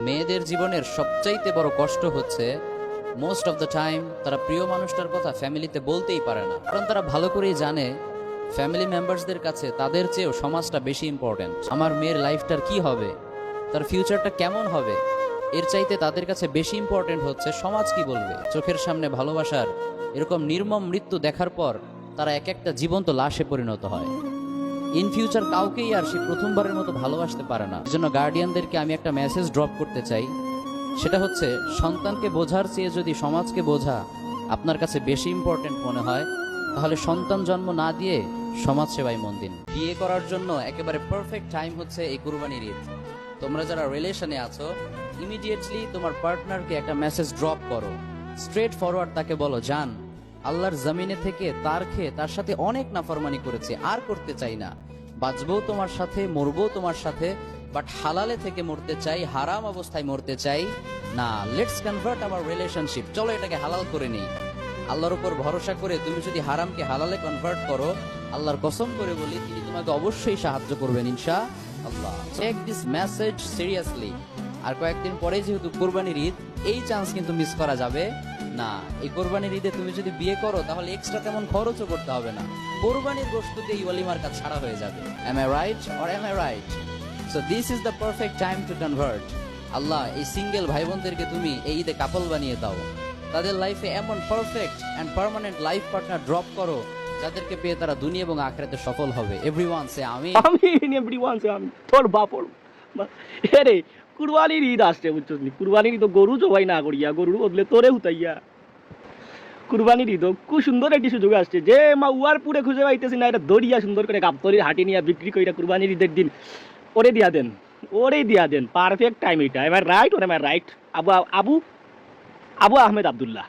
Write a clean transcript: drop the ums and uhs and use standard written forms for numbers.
মেয়েদের জীবনের সবচাইতে বড় কষ্ট হচ্ছে মোস্ট অফ দ্য টাইম তারা প্রিয় মানুষটার কথা ফ্যামিলিতে বলতেই পারে না, কারণ তারা ভালো করেই জানে ফ্যামিলি মেম্বার্সদের কাছে তাদের চেয়েও সমাজটা বেশি ইম্পর্ট্যান্ট। আমার মেয়ের লাইফটার কি হবে, তার ফিউচারটা কেমন হবে, এর চাইতে তাদের কাছে বেশি ইম্পর্ট্যান্ট হচ্ছে সমাজ কি বলবে। চোখের সামনে ভালোবাসার এরকম নির্মম মৃত্যু দেখার পর তারা এক একটা জীবন্ত লাশে পরিণত হয়। ইন ফিউচার কাউকেই আর সে প্রথমবারের মতো ভালোবাসতে পারে না। এজন্য গার্ডিয়ানদেরকে আমি একটা মেসেজ ড্রপ করতে চাই, সেটা হচ্ছে সন্তানকে বোঝার চেয়ে যদি সমাজকে বোঝা আপনার কাছে বেশি ইম্পর্টেন্ট মনে হয়, তাহলে সন্তান জন্ম না দিয়ে সমাজ সেবায় মন দিন। বিয়ে করার জন্য একেবারে পারফেক্ট টাইম হচ্ছে এই কুরবানির ঈদ। তোমরা যারা রিলেশনে আছো, ইমিডিয়েটলি তোমার পার্টনারকে একটা মেসেজ ড্রপ করো, স্ট্রেট ফরওয়ার্ড তাকে বলো, জান আল্লাহর জমিনে থেকে তার খেয়ে তার সাথে অনেক নাফরমানি করেছে, আর করতে চাই না, বাঁচবো তোমার সাথে, মরবো তোমার সাথে, বাট হালালে থেকে মরতে চাই, হারাম অবস্থায় মরতে চাই না। লেটস কনভার্ট আওয়ার রিলেশনশিপ, চলো এটাকে হালাল করে নেই। আল্লাহর উপর ভরসা করে তুমি যদি হারামকে হালালে কনভার্ট করো, আল্লাহর কসম করে বলি তিনি তোমাকে অবশ্যই সাহায্য করবেন ইনশাআল্লাহ। Take this message seriously. আর কয়েকদিন পরে যেহেতু কুরবানির ঈদ, এই চান্স কিন্তু মিস করা যাবে না। এই কোরবানির ঈদে তুমি যদি বিয়ে করো তাহলে এক্সট্রা তেমন খরচও করতে হবে না, কোরবানির গোশততে এই ওয়ালিমার কাজ ছাড়া হয়ে যাবে। Am I right or am I right? So this is the perfect time to convert. আল্লাহ এই সিঙ্গেল ভাই বোনদেরকে তুমি এই ঈদে কাপল বানিয়ে দাও, তাদের লাইফে এমন perfect and permanent life partner drop করো যাদেরকে পেয়ে তারা দুনিয়া এবং আখিরাতে সফল হবে। এভরিওয়ান সে আমিন। আমিন, এভরিওয়ান সে আমিন। তোর বাপর এরে কুরবানির ঈদ আসছে, বুঝছিস নি? কুরবানির ঈদ গরু জবাই না করিয়া গরুর বদলে তোরে হুতাইয়া কুরবানির ঈদ খুব সুন্দর একটি সুযোগ আসছে, যে মা উয়ার পুরে খুঁজে পাইতেছি না, এটা দড়িয়া সুন্দর করে গাবতলির হাটে নিয়ে বিক্রি কইরা কুরবানির ঈদের দিন ওরে দিয়া দেন পারফেক্ট টাইম এটা। Am I right or am I right? Abu Abu Abu Ahmed Abdullah.